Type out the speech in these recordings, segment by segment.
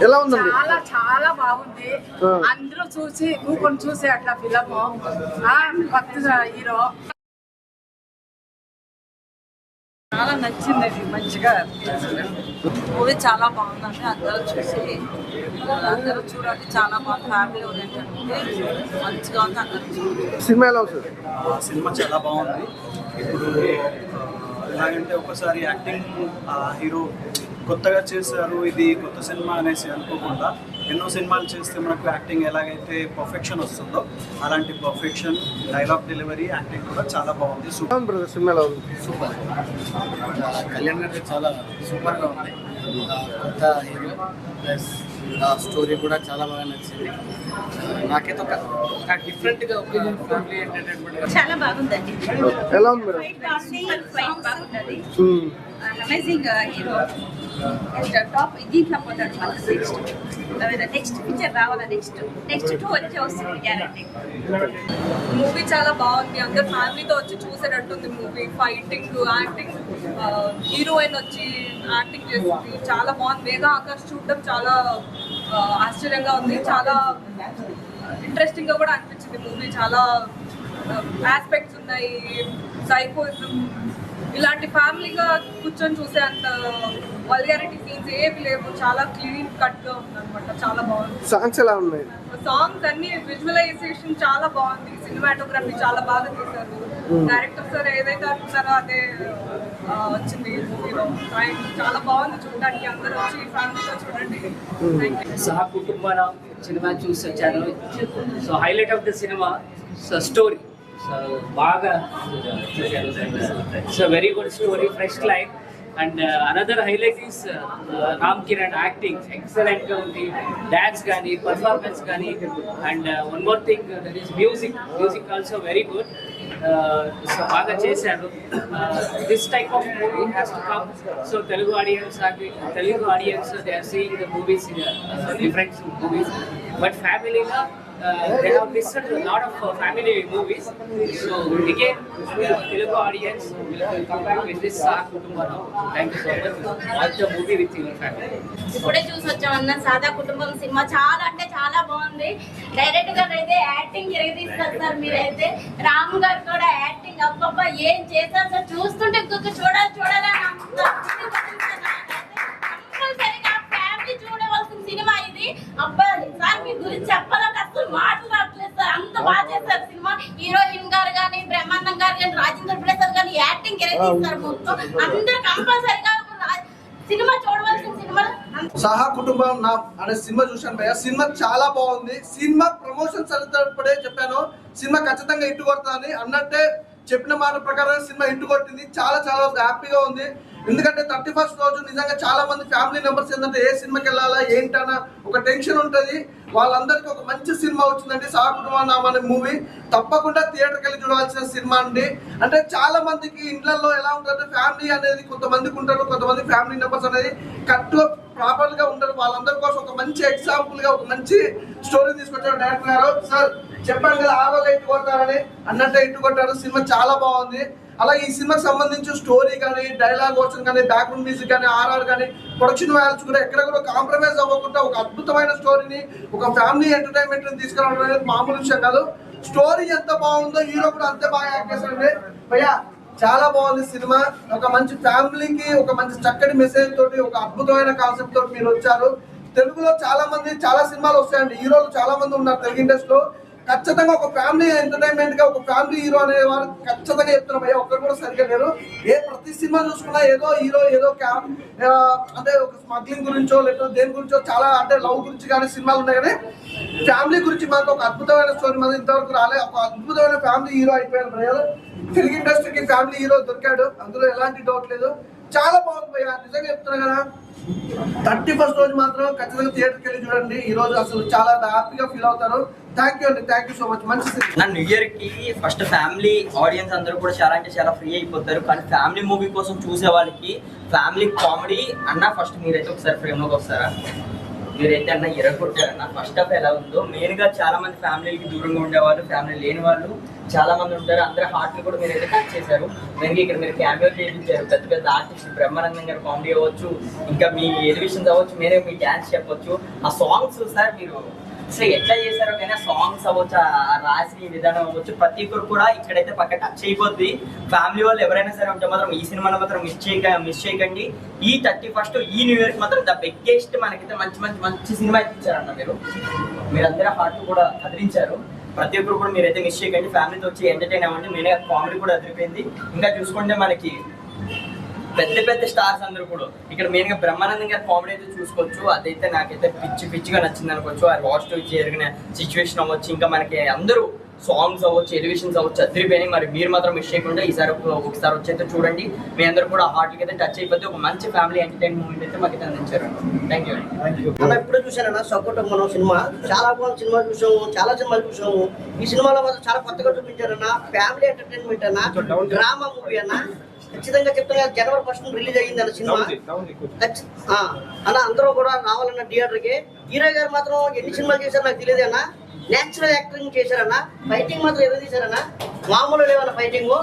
ఎలా ఉందండి? చాలా చాలా బాగుంది. అందరూ చూసి కూకొని చూసే అట్లా ఫిలము. కొత్త హీరో చాలా నచ్చింది. మంచిగా మూవీ చాలా బాగుందండి. అందరూ చూడండి. చాలా బాగుంది. ఫ్యామిలీ ఓరియంటెడ్ మంచిగా ఉంది. అందరూ సినిమా ఎలా ఉంది? సినిమా చాలా బాగుంది. ఇప్పుడు ఎలాగంటే ఒకసారి యాక్టింగ్ హీరో కొత్తగా చేశారు, ఇది కొత్త సినిమా అనేసి అనుకోకుండా ఎన్నో సినిమాలు చేస్తే మనకు యాక్టింగ్ ఎలాగైతే పర్ఫెక్షన్ వస్తుందో అలాంటి పర్ఫెక్షన్, డైలాగ్ డెలివరీ, యాక్టింగ్ కూడా చాలా బాగుంది. సూపర్ సినిమాలో ఉంది. సూపర్. కళ్యాణ్ గారు చాలా సూపర్గా ఉంది. కొత్త హీరో ప్లస్ స్టోరీ కూడా చాలా బాగా నచ్చింది. నాకైతే ఒక డిఫరెంట్గా ఒపీనియన్ ఫ్యామిలీ ఎంటర్టైన్మెంట్ చాలా బాగుందండి. ఎలా ఉంది మేడం? బాగుంటుంది. అమేజింగ్ హీరో టాప్ దీంట్లో పోతాడు. నెక్స్ట్ పిక్చర్ రావాలా, నెక్స్ట్ 2 వచ్చే వస్తుంది గ్యారంటీ. మూవీ చాలా బాగుంది. అందరు ఫ్యామిలీతో వచ్చి చూసేటట్టుంది మూవీ. ఫైటింగ్, యాక్టింగ్, హీరోయిన్ వచ్చి యాక్టింగ్ చేస్తుంది. చాలా బాగుంది. వేగా ఆకాష్ చూడడం చాలా ఆశ్చర్యంగా ఉంది. చాలా ఇంట్రెస్టింగ్ గా కూడా అనిపించింది మూవీ. చాలా ఆస్పెక్ట్స్ ఉన్నాయి. సైకోయిజం ఇలాంటి ఫ్యామిలీగా కూర్చొని చూసే అంత వల్గారిటీ సీన్స్ ఏవి లేవు. చాలా క్లీన్ కట్ గా ఉంది అనమాట. చాలా బాగుంది. సాంగ్స్ ఎలా ఉన్నాయి? సాంగ్స్ అన్ని, విజువలైజేషన్ చాలా బాగుంది. సినిమాటోగ్రఫీ చాలా బాగా తీశారు. డైరెక్టర్ సార్ ఏదైతే అనుకున్నారో అదే వచ్చింది మూవీలో. చాలా బాగుంది చూడడానికి. అందరూ వచ్చి ఫ్యామిలీతో చూడండి. సహా కుటుంబాల సినిమా చూసి వచ్చాను. So highlight of the cinema story. So బాగా చూశాను. So very good story, fresh line. And another highlight is Ram Kiran acting ఎక్సలెంట్గా ఉంది. డ్యాన్స్ కానీ, పర్ఫార్మెన్స్ కానీ. And one more thing, that is music also very good. So బాగా చేశారు. This type of movie has to come. So Telugu audience they are seeing the movies in different movies. But ఫ్యామిలీగా they have listened to a lot of family movies. So again, Telugu audience will come back with this Saha Kutumbam. Thank you so much. Watch the movie with your family. ఇప్పుడే చూసి వచ్చామన్న సాదా కుటుంబం cinema. చాలా అంటే చాలా బాగుంది. Direct గా అయితే యాక్టింగ్ ఎరగదీస్తారు సార్. మీరైతే రాము గారు కూడా యాక్టింగ్ అబ్బబ్బా ఏం చేశారు సార్. చూస్తుంటే ఇంకొక చూడాలని కంపల్సరీగా ఫ్యామిలీ చూడవలసిన సినిమా ఇది. అబ్బా సార్ మీ గురించి చెప్పాలంటే అసలు మాటలు రావట్లేదు సార్. అంత బాగా చేశారు సినిమా. హీరోయిన్ గారు కానీ, బ్రహ్మానందం గారు కానీ, రాజేంద్ర ప్రసాద్ గారు యాక్టింగ్ ఎరగదీస్తారు. మొత్తం అందరూ కంపల్సరీగా సినిమా చూడవలసిన సినిమా. సహా కుటుంబం నా అనే సినిమా చూశాను భయ్య. సినిమా చాలా బాగుంది. సినిమా ప్రమోషన్స్ అన్నప్పుడే చెప్పాను సినిమా ఖచ్చితంగా హిట్ కొడతానని. అన్నట్టే చెప్పిన మాట ప్రకారం సినిమా హిట్ కొట్టింది. చాలా చాలా హ్యాపీగా ఉంది. ఎందుకంటే 31st రోజు నిజంగా చాలా మంది ఫ్యామిలీ మెంబర్స్ ఏంటంటే ఏ సినిమాకి వెళ్ళాలా ఏంటన్నా ఒక టెన్షన్ ఉంటుంది. వాళ్ళందరికీ ఒక మంచి సినిమా వచ్చిందండి సహా కుటుంబం అనే మూవీ. తప్పకుండా థియేటర్కి వెళ్ళి చూడాల్సిన సినిమా అండి. అంటే చాలా మందికి ఇండ్లలో ఎలా ఉంటుందంటే ఫ్యామిలీ అనేది కొంతమందికి ఉంటారు, కొంతమంది ఫ్యామిలీ మెంబర్స్ అనేది కరెక్ట్గా ప్రాపర్గా ఉంటారు. వాళ్ళందరి కోసం ఒక మంచి ఎగ్జాంపుల్గా ఒక మంచి స్టోరీ తీసుకొచ్చారు డైరెక్టర్ గారు. సార్ చెప్పాను కదా ఆ రోజు ఇట్టు కొడతారని, అన్నట్టే ఇట్టు కొట్టారు. సినిమా చాలా బాగుంది. అలాగే ఈ సినిమాకి సంబంధించి స్టోరీ కానీ, డైలాగ్ వర్షన్ కానీ, బ్యాక్గ్రౌండ్ మ్యూజిక్ కానీ, ఆర్ఆర్ కానీ, ప్రొడక్షన్ వాల్యూస్ కూడా ఎక్కడ కూడా కాంప్రమైజ్ అవ్వకుండా ఒక అద్భుతమైన స్టోరీని, ఒక ఫ్యామిలీ ఎంటర్టైన్మెంట్ని తీసుకురావడం అనేది మామూలు విషయం కాదు. స్టోరీ ఎంత బాగుందో హీరో కూడా అంతే బాగా యాక్ట్ చేశారండి భయ్యా. చాలా బాగుంది సినిమా. ఒక మంచి ఫ్యామిలీకి ఒక మంచి చక్కటి మెసేజ్ తోటి, ఒక అద్భుతమైన కాన్సెప్ట్ తోటి మీరు వచ్చారు. తెలుగులో చాలా మంది చాలా సినిమాలు వస్తాయండి. హీరోలు చాలా మంది ఉన్నారు తెలుగు ఇండస్ట్రీలో. ఖచ్చితంగా ఒక ఫ్యామిలీ ఎంటర్టైన్మెంట్ గా ఒక ఫ్యామిలీ హీరో అనే వారు ఖచ్చితంగా చెప్తున్నారు భయ్య. ఒక్కరు కూడా సరిగ్గా లేరు. ప్రతి సినిమా చూసుకున్నా ఏదో హీరో ఏదో అంటే ఒక స్మగ్లింగ్ గురించో లేకపోతే దేని గురించో చాలా అంటే లవ్ గురించి కానీ సినిమాలు ఉన్నాయి. కానీ ఫ్యామిలీ గురించి మాత్రం ఒక అద్భుతమైన స్టోరీ మాత్రం ఇంతవరకు రాలే. ఒక అద్భుతమైన ఫ్యామిలీ హీరో అయిపోయాడు భయ్య. తెలుగు ఇండస్ట్రీకి ఫ్యామిలీ హీరో దొరికాడు, అందులో ఎలాంటి డౌట్ లేదు. చాలా బాగుంది భయ్య, నిజంగా చెప్తున్నా కదా. 31st రోజు మాత్రం ఖచ్చితంగా థియేటర్కి వెళ్ళి చూడండి. ఈ రోజు అసలు చాలా హ్యాపీగా ఫీల్ అవుతారు. థ్యాంక్ యూ అండి, థ్యాంక్ యూ సో మచ్. మంచి న్యూ ఇయర్ కి ఫస్ట్ ఫ్యామిలీ ఆడియన్స్ అందరూ కూడా చాలా అంటే చాలా ఫ్రీ అయిపోతారు. కానీ ఫ్యామిలీ మూవీ కోసం చూసే వాళ్ళకి ఫ్యామిలీ కామెడీ అన్న ఫస్ట్ మీరైతే ఒకసారి ఫ్రేమ్లోకి వస్తారా? మీరైతే అన్న ఎరగొట్టారన్న. ఫస్ట్ హాఫ్ ఎలా ఉందో మెయిన్ గా చాలా మంది ఫ్యామిలీకి దూరంగా ఉండేవాళ్ళు, ఫ్యామిలీ లేని వాళ్ళు చాలా మంది ఉంటారు. అందరి హార్ట్ కూడా మీరైతే టచ్ చేశారు. మెయిన్ ఇక్కడ మీరు క్యామియో చేయించారు, పెద్ద పెద్ద ఆర్టిస్ట్ బ్రహ్మానందం గారు కామెడీ అవ్వచ్చు, ఇంకా మీ ఎలివేషన్స్ అవ్వచ్చు, మీరే మీ డాన్స్ చెప్పొచ్చు. ఆ సాంగ్స్ సార్ మీరు అసలు ఎట్లా చేశారో కానీ ఆ సాంగ్స్ అవ్వచ్చు, ఆ రాసిన విధానం అవ్వచ్చు, ప్రతి ఒక్కరు కూడా ఇక్కడైతే పక్క టచ్ అయిపోద్ది. ఫ్యామిలీ వాళ్ళు ఎవరైనా సరే ఉంటే మాత్రం ఈ సినిమాలో మాత్రం మిస్ చేయకండి. ఈ 31st ఈ న్యూ ఇయర్కి మాత్రం ద బిగ్గెస్ట్ మనకైతే మంచి సినిమా ఇచ్చారన్న. మీరందరూ హార్ట్ కూడా కదిలించారు. ప్రతి ఒక్కరు కూడా మీరైతే మిస్ చేయకండి. ఫ్యామిలీతో వచ్చి ఎంటర్టైన్ అవ్వండి. మెయిన్గా కామెడీ కూడా అదిరిపోయింది. ఇంకా చూసుకుంటే మనకి పెద్ద స్టార్స్ అందరూ కూడా ఇక్కడ మెయిన్ గా బ్రహ్మానందం గారి కామెడీ అయితే చూసుకోవచ్చు. అదైతే నాకైతే పిచ్చిగా నచ్చింది అనుకోవచ్చు. ఆ లాస్ట్ జరిగిన సిచ్యువేషన్ అవ్వచ్చు, ఇంకా మనకి అందరూ సాంగ్స్ అవ్వచ్చు, ఎలివేషన్స్ అవ్వచ్చు, అదిరిపోయినాయి. మరి మీరు మాత్రం మిస్ చేయకుండా ఈసారి ఒకసారి వచ్చి అయితే చూడండి. మీ అందరూ కూడా హార్ట్కి అయితే టచ్ అయిపోతే ఒక మంచి ఫ్యామిలీ ఎంటర్టైన్ మూమెంట్ అయితే మాకు అయితే అందించారు. థ్యాంక్ యూ అన్న. ఇప్పుడే చూశానన్న సొక్కటం సినిమా, చాలా బాగుంది సినిమా. చూసాము, చాలా సినిమాలు చూసాము. ఈ సినిమాలో మాత్రం చాలా కొత్తగా చూపించారన్న. ఫ్యామిలీ ఎంటర్టైన్మెంట్ అన్న, డ్రామా మూవీ అన్న. ఖచ్చితంగా చెప్తున్నా, January 1st రిలీజ్ అయ్యింది అన్న సినిమా అన్న. అందరూ కూడా రావాలన్న థియేటర్కి. హీరో గారు మాత్రం ఎన్ని సినిమాలు చేశారో నాకు తెలియదు అన్న. నేచురల్ యాక్టింగ్ చేశారన్న. ఫైటింగ్ మాత్రం ఎవరు తీశారన్న, మామూలు లేవన్న ఫైటింగ్.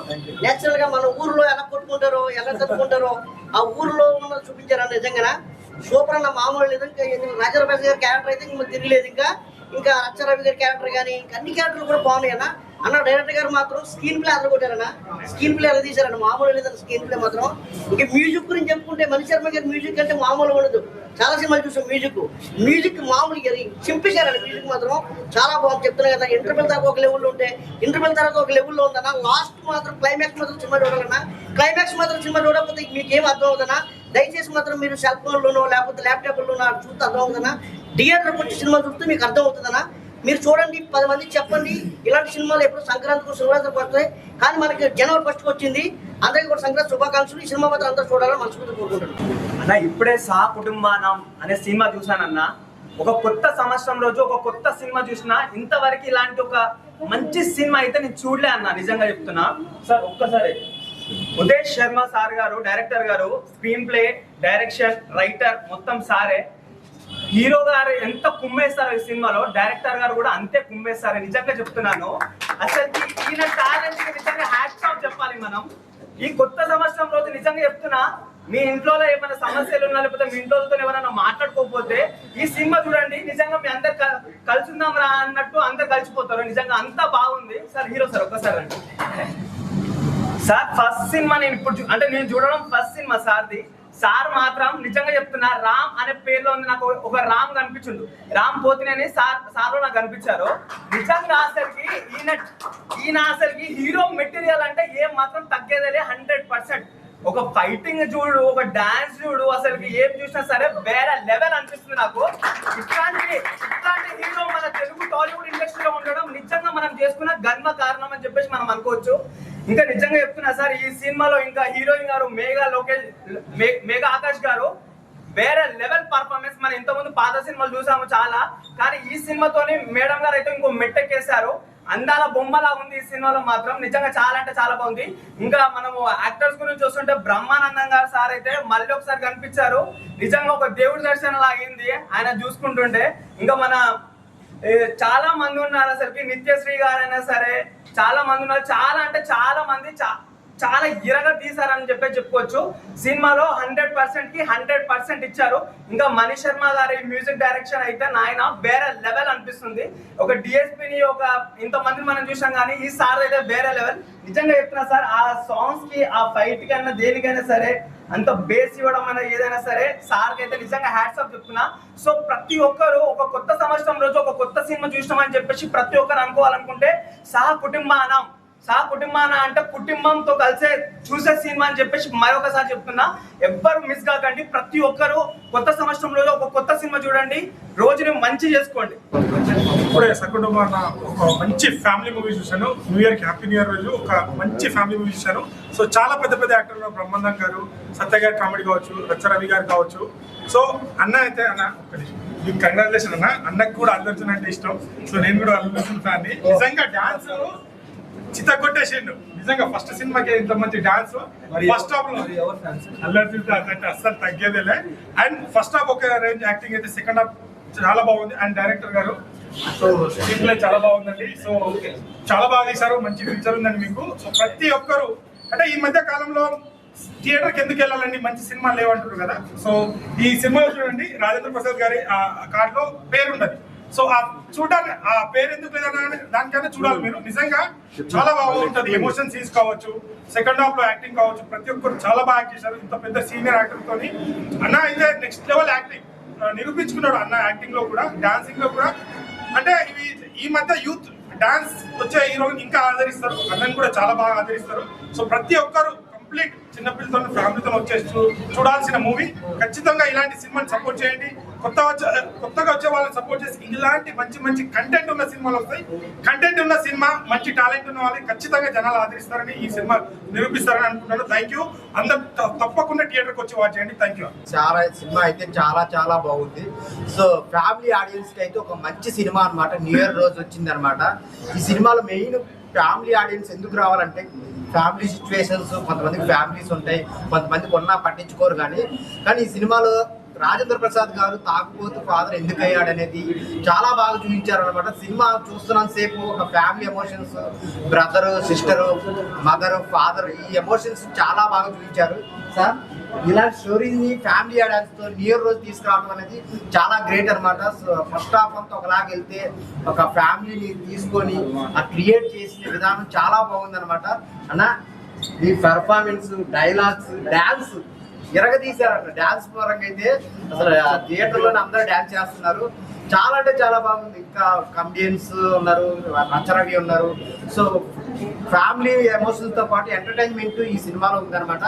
నేచురల్ గా మన ఊర్లో ఎలా కొట్టుకుంటారో, ఎలా తప్పుకుంటారో ఆ ఊర్లో ఉన్న చూపించారన్న. నిజంగా సూపర్ అన్న, మామూలు లేదు. ఇంకా రాజారావు గారి క్యారెక్టర్ అయితే ఇంకా తిరగలేదు. ఇంకా అక్షరవి గారి క్యారెక్టర్ కానీ ఇంకా అన్ని క్యారెక్టర్లు కూడా బాగున్నాయి అన్న. డైరెక్టర్ గారు మాత్రం స్క్రీన్ ప్లే అలా కొట్టారన్న. స్క్రీన్ ప్లే అలా తీశారన్న, మామూలు లేదన్న స్క్రీన్ ప్లే మాత్రం. ఇంకా మ్యూజిక్ గురించి చెప్పుకుంటే మణి శర్మ గారి మ్యూజిక్ అంటే మామూలు ఉండదు. చాలా సినిమాలు చూసాం. మ్యూజిక్ మామూలు చింపేశారన్న. మ్యూజిక్ మాత్రం చాలా బాగుంది. చెప్తున్నా కదా, ఇంటర్వెల్ దాకా ఒక లెవెల్లో ఉంటే ఇంటర్వెల్ తర్వాత ఒక లెవెల్లో ఉందన్న. లాస్ట్ మాత్రం క్లైమాక్స్ మాత్రం సినిమా చూడాలన్నా. క్లైమాక్స్ మాత్రం సినిమా చూడకపోతే మీకు ఏం అర్థం అవుతుందన్నా. దయచేసి మాత్రం మీరు సెల్ ఫోన్లోనో లేకపోతే ల్యాప్టాప్లోనో చూస్తే అర్థం అవుతుందన్నా. థియేటర్కి వచ్చి సినిమా చూస్తే మీకు అర్థం అవుతుందన్నా. మీరు చూడండి, 10 మందికి చెప్పండి. ఇలాంటి సినిమాలు ఎప్పుడు సంక్రాంతికి శివరాత్రికి వస్తాయి, కానీ మనకి January 1st వచ్చింది. అందరికీ కూడా సంక్రాంతి శుభాకాంక్షలు. ఈ సినిమా మాత్రం అందరూ చూడాలని మనస్ఫూర్తిగా కోరుకుంటున్నాను అన్న. ఇప్పుడే సహా కుటుంబానం అనే సినిమా చూసానన్న. ఒక కొత్త సంవత్సరం రోజు ఒక కొత్త సినిమా చూసినా, ఇంతవరకు ఇలాంటి ఒక మంచి సినిమా అయితే నేను చూడలే అన్న. నిజంగా చెప్తున్నా సార్. ఒక్కసారి ఉదయ్ శర్మ సార్ గారు, డైరెక్టర్ గారు, స్క్రీన్ ప్లే, డైరెక్షన్, రైటర్ మొత్తం సారే. హీరో గారు ఎంత కుమ్మేస్తారు ఈ సినిమాలో, డైరెక్టర్ గారు కూడా అంతే కుమ్మేస్తారు. నిజంగా చెప్తున్నాను. అసలు ఈయన టాలెంట్ కి నిజంగా హ్యాట్స్ ఆఫ్ చెప్పాలి మనం. ఈ కొత్త సంవత్సరం రోజు నిజంగా చెప్తున్నా, మీ ఇంట్లో ఏమైనా సమస్యలు ఉన్నా, లేకపోతే మీ ఇంట్లో ఎవరైనా మాట్లాడుకోకపోతే ఈ సినిమా చూడండి. నిజంగా మీ అందరు కలుసుందాం రా అన్నట్టు అందరు కలిసిపోతారు. నిజంగా అంతా బాగుంది సార్. హీరో సార్ ఒక్కసారి అండి సార్. ఫస్ట్ సినిమా నేను ఇప్పుడు అంటే నేను చూడడం ఫస్ట్ సినిమా సార్ది. సార్ మాత్రం నిజంగా చెప్తున్నా, రామ్ అనే పేరులో ఉంది. నాకు ఒక రామ్ కనిపించిండు, రామ్ పోతినేని సార్లో నాకు కనిపించారు. నిజంగా అసలుకి ఈయన అసలుకి హీరో మెటీరియల్ అంటే ఏం మాత్రం తగ్గేదేలే. 100%. ఒక ఫైటింగ్ చూడు, ఒక డాన్స్ చూడు, అసలుకి ఏం చూసినా సరే వేరే లెవెల్ అనిపిస్తుంది నాకు. ఇట్లాంటి హీరో మన తెలుగు టాలీవుడ్ ఇండస్ట్రీలో ఉండడం నిజంగా మనం చేసుకున్న గర్వ కారణం అని చెప్పేసి మనం అనుకోవచ్చు. ఇంకా నిజంగా చెప్తున్నా సార్, ఈ సినిమాలో ఇంకా హీరోయిన్ గారు మేఘా ఆకాష్ గారు వేరే లెవెల్ పర్ఫార్మెన్స్. మనం ఇంతకుముందు పాత సినిమాలు చూసాము చాలా, కానీ ఈ సినిమాతోని మేడం గారు అయితే ఇంకో మెట్టెక్కేశారు. అందాల బొమ్మలా ఉంది ఈ సినిమాలో మాత్రం. నిజంగా చాలా అంటే చాలా బాగుంది. ఇంకా మనము యాక్టర్స్ గురించి చూస్తుంటే బ్రహ్మానందం గారు సార్ అయితే మళ్ళీ ఒకసారి కనిపించారు. నిజంగా ఒక దేవుడి దర్శనం లాగింది ఆయన చూసుకుంటుంటే. ఇంకా మన చాలా మంది ఉన్నారు అసలుకి. నిత్యశ్రీ గారైనా సరే చాలా మంది ఉన్నారు. చాలా అంటే చాలా మంది చాలా ఇరగా తీశారని చెప్పుకోవచ్చు. సినిమాలో 100%కి 100% ఇచ్చారు. ఇంకా మణి శర్మ గారి మ్యూజిక్ డైరెక్షన్ అయితే నాయన వేరే లెవెల్ అనిపిస్తుంది. ఒక డిఎస్పీని ఒక ఇంతమందిని మనం చూసాం, కానీ ఈ సార్ అయితే వేరే లెవెల్. నిజంగా చెప్తున్నా సార్, ఆ సాంగ్స్ కి, ఆ ఫైట్ కన్నా దేనికైనా సరే అంత బేస్ ఇవ్వడం అనేది ఏదైనా సరే సార్కి అయితే నిజంగా హ్యాట్స్ ఆఫ్ చెప్తున్నా. సో ప్రతి ఒక్కరు ఒక కొత్త సంవత్సరం రోజు ఒక కొత్త సినిమా చూసినామని చెప్పేసి ప్రతి ఒక్కరు అనుకోవాలనుకుంటే సహా కుటుంబాన అంటే కుటుంబంతో కలిసే చూసే సినిమా అని చెప్పేసి మరొకసారి చెప్తున్నా. ఎవ్వరు మిస్ కాకండి. ప్రతి ఒక్కరు కొత్త సంవత్సరం రోజు ఒక కొత్త సినిమా చూడండి, రోజుని మంచి చేసుకోండి. ఇప్పుడే సకుటుంబాన ఒక మంచి ఫ్యామిలీ మూవీ చూశాను. న్యూ ఇయర్కి హ్యాపీ న్యూ ఇయర్ రోజు ఒక మంచి ఫ్యామిలీ మూవీ చూశాను. సో చాలా పెద్ద యాక్టర్లు, బ్రహ్మానందం గారు, సత్య గారి కామెడీ కావచ్చు, రవి గారు కావచ్చు. సో అన్న అయితే మీకు కంగ్రాచులేషన్ అన్న. అన్నకు కూడా అల్లు అర్జున్ అంటే ఇష్టం. సో నేను కూడా అల్లు అర్జున్ ఫ్యాన్. నిజంగా డాన్స్ చిత్త కొట్టేసిండు. నిజంగా ఫస్ట్ సినిమాకి ఇంత మంచి డాన్స్. ఫస్ట్ హాఫ్ లో అల్లు అర్జున్ అంటే అస్సలు తగ్గేదేలే. అండ్ ఫస్ట్ హాఫ్ ఒక రేంజ్ యాక్టింగ్ అయితే, సెకండ్ హాఫ్ చాలా బాగుంది. అండ్ డైరెక్టర్ గారు సో స్క్రీన్ ప్లే చాలా బాగుందండి. సో చాలా బాగా తీశారు, మంచి ఫ్యూచర్ ఉందండి మీకు. సో ప్రతి ఒక్కరు అంటే ఈ మధ్య కాలంలో థియేటర్కి ఎందుకు వెళ్ళాలండి, మంచి సినిమా లేవంటారు కదా. సో ఈ సినిమాలో చూడండి రాజేంద్ర ప్రసాద్ గారి ఆ కార్డులో పేరు ఉన్నది. సో ఆ చూడాలి, ఆ పేరు ఎందుకు లేదన్నా దానికైనా చూడాలి మీరు. నిజంగా చాలా బాగుంటుంది. ఎమోషన్ సీన్స్ కావచ్చు, సెకండ్ హాఫ్ లో యాక్టింగ్ కావచ్చు, ప్రతి ఒక్కరు చాలా బాగా యాక్ట్ చేశారు. ఇంత పెద్ద సీనియర్ యాక్టర్ తోని అన్న అయితే నెక్స్ట్ లెవెల్ యాక్టింగ్ నిరూపించుకున్నాడు అన్న. యాక్టింగ్ లో కూడా, డాన్సింగ్ లో కూడా. అంటే ఇవి ఈ మధ్య యూత్ డాన్స్ వచ్చే హీరోని ఇంకా ఆదరిస్తారు, అన్నని కూడా చాలా బాగా ఆదరిస్తారు. సో ప్రతి ఒక్కరు కంప్లీట్ చిన్నపిల్లతో ఫ్యామిలీతో వచ్చేసి చూడాల్సిన మూవీ. ఖచ్చితంగా ఇలాంటి సినిమాని సపోర్ట్ చేయండి. కొత్తగా వచ్చే వాళ్ళని సపోర్ట్ చేసి ఇలాంటి మంచి మంచి కంటెంట్ ఉన్న సినిమాలు వస్తాయి. కంటెంట్ ఉన్న సినిమా, మంచి టాలెంట్ ఉన్న వాళ్ళని ఖచ్చితంగా జనాలు ఆదరిస్తారని, ఈ సినిమా నిరూపిస్తారని అనుకుంటున్నాను. Thank you. అందరు తప్పకుండా థియేటర్కి వచ్చి వాచ్ చేయండి. Thank you. చాలా సినిమా అయితే చాలా బాగుంది. సో ఫ్యామిలీ ఆడియన్స్ కి అయితే ఒక మంచి సినిమా అనమాట. న్యూ ఇయర్ రోజు వచ్చింది అనమాట. ఈ సినిమాలో మెయిన్ ఫ్యామిలీ ఆడియన్స్ ఎందుకు రావాలంటే, ఫ్యామిలీ సిచ్యువేషన్స్, కొంతమందికి ఫ్యామిలీస్ ఉంటాయి, కొంతమందికి ఉన్నా పట్టించుకోరు. కానీ ఈ సినిమాలో రాజేంద్ర ప్రసాద్ గారు తాగుబోతు ఫాదర్ ఎందుకు అయ్యాడు అనేది చాలా బాగా చూపించారు అనమాట. సినిమా చూస్తున్నంత సేపు ఒక family emotions, brother, sister, mother, father, ఈ ఎమోషన్స్ చాలా బాగా చూపించారు సార్. ఇలాంటి స్టోరీని ఫ్యామిలీ ఆడియన్స్తో న్యూ ఇయర్ రోజు తీసుకురావడం అనేది చాలా గ్రేట్ అనమాట. సో ఫస్ట్ హాఫ్ అంతా ఒకలాగా వెళ్తే ఒక ఫ్యామిలీని తీసుకొని ఆ క్రియేట్ చేసిన విధానం చాలా బాగుంది అనమాట. అన్న ఈ పెర్ఫార్మెన్స్, డైలాగ్స్, డాన్స్ తీశారన్న. డాన్స్ పరంగా అయితే అసలు థియేటర్లోనే అందరూ డాన్స్ చేస్తున్నారు. చాలా అంటే చాలా బాగుంది. ఇంకా కమెడియన్స్ ఉన్నారు, రచరవి ఉన్నారు. సో ఫ్యామిలీ ఎమోషన్స్తో పాటు ఎంటర్టైన్మెంట్ ఈ సినిమాలో ఉందన్నమాట.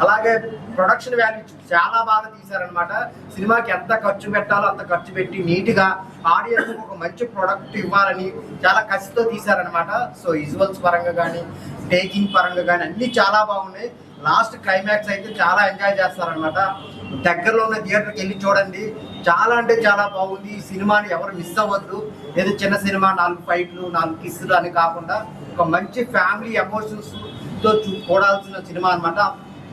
అలాగే ప్రొడక్షన్ వాల్యూ చాలా బాగా తీశారనమాట. సినిమాకి ఎంత ఖర్చు పెట్టాలో అంత ఖర్చు పెట్టి నీట్గా ఆడియన్స్ ఒక మంచి ప్రొడక్ట్ ఇవ్వాలని చాలా కసితో తీశారనమాట. సో విజువల్స్ పరంగా కానీ, టేకింగ్ పరంగా కానీ అన్నీ చాలా బాగున్నాయి. లాస్ట్ క్లైమాక్స్ అయితే చాలా ఎంజాయ్ చేస్తారనమాట. దగ్గరలో ఉన్న థియేటర్కి వెళ్ళి చూడండి. చాలా అంటే చాలా బాగుంది. ఈ సినిమాని ఎవరు మిస్ అవ్వద్దు. ఏదో చిన్న సినిమా 4 ఫైట్లు 4 కిస్సులు అని కాకుండా ఒక మంచి ఫ్యామిలీ ఎమోషన్స్తో చూడాల్సిన సినిమా అనమాట.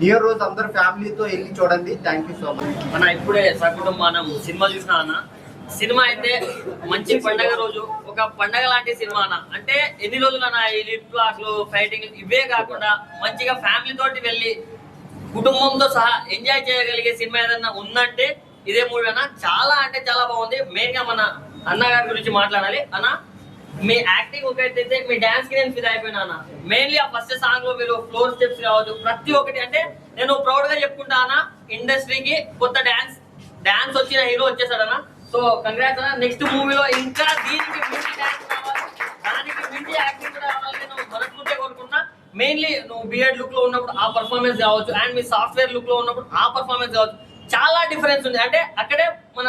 న్యూ ఇయర్ రోజు అందరూ ఫ్యామిలీతో వెళ్ళి చూడండి. Thank you so much. అన్న ఇప్పుడే సకుటుంబం సినిమా చూసినా అన్న. సినిమా అయితే మంచి పండగ రోజు, ఒక పండగ లాంటి సినిమా అన్న. అంటే ఎన్ని రోజులు అన్న ఈ లిప్ బ్లాక్లు, ఫైటింగ్ ఇవే కాకుండా మంచిగా ఫ్యామిలీ తోటి వెళ్ళి కుటుంబంతో సహా ఎంజాయ్ చేయగలిగే సినిమా ఏదన్నా ఉందంటే ఇదే మూవీ అన్న. చాలా అంటే చాలా బాగుంది. మెయిన్ గా మన అన్నగారి గురించి మాట్లాడాలి అన్న. మీ యాక్టింగ్ ఒకటైతే మీ డాన్స్ కి నేను ఫిదా అయిపోయినా అన్న. మెయిన్లీ ఆ ఫస్ట్ సాంగ్ లో మీరు ఫ్లోర్ స్టెప్స్ కావచ్చు, ప్రతి ఒక్కటి అంటే నేను ప్రౌడ్ గా చెప్పుకుంటా అన్న. ఇండస్ట్రీకి కొత్త డాన్స్ వచ్చిన హీరో వచ్చేసాడన్న. సో కంగ్రాట్స్ అన్న. నెక్స్ట్ మూవీలో ఇంకా దీనికి మించి డాన్స్ కావాలి, దానికి మించి యాక్టింగ్ కూడా కావాలని నేను మనస్ఫూర్తిగా కోరుకున్నా. మెయిన్లీ నువ్వు బిఎడ్ లుక్ లో ఉన్నప్పుడు ఆ పర్ఫార్మెన్స్ కావచ్చు, అండ్ మీ సాఫ్ట్వేర్ లుక్ లో ఉన్నప్పుడు ఆ పర్ఫార్మెన్స్ కావచ్చు, చాలా డిఫరెన్స్ ఉంది. అంటే అక్కడే మన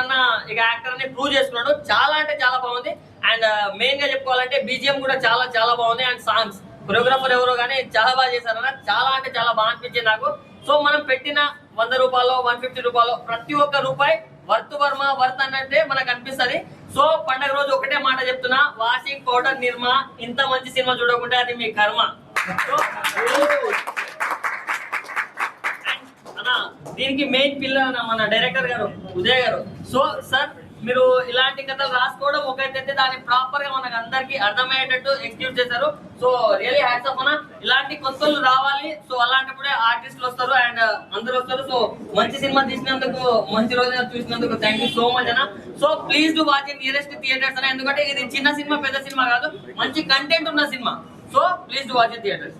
ఇక యాక్టర్ ని ప్రూవ్ చేసుకున్నాడు. చాలా అంటే చాలా బాగుంది. అండ్ మెయిన్ గా చెప్పుకోవాలంటే బీజిఎం కూడా చాలా బాగుంది. అండ్ సాంగ్స్, కొరియోగ్రాఫర్ ఎవరో కానీ చాలా బాగా చేశారన్న. చాలా అంటే చాలా బాగా అనిపించింది నాకు. సో మనం పెట్టిన 100 రూపాయలు 150 రూపాయలు ప్రతి ఒక్క రూపాయి వర్త్ అన్నట్టే మనకు అనిపిస్తుంది. సో పండగ రోజు ఒకటే మాట చెప్తున్నా, వాషింగ్ పౌడర్ నిర్మా ఇంత మంచి సినిమా చూడకుంటే అది మీ కర్మ. అన్న దీనికి మెయిన్ పిల్లర్ అన్న మన డైరెక్టర్ గారు ఉదయ్ గారు. సో సార్ మీరు ఇలాంటి కథలు రాసుకోవడం ఒకటైతే దాన్ని ప్రాపర్ గా మనకు అందరికి అర్థమయ్యేటట్టు ఎగ్జిక్యూట్ చేశారు. సో రియలీ హ్యాట్స్ ఆఫ్ అన్న. ఇలాంటి కొత్తలు రావాలి. సో అలాంటప్పుడే ఆర్టిస్టులు వస్తారు అండ్ అందరూ వస్తారు. సో మంచి సినిమా తీసినందుకు, మంచి రోజు చూసినందుకు థ్యాంక్ యూ సో మచ్ అన్న. So please do watch in nearest theatres అన్న. ఎందుకంటే ఇది చిన్న సినిమా, పెద్ద సినిమా కాదు, మంచి కంటెంట్ ఉన్న cinema. So please do watch in theatres.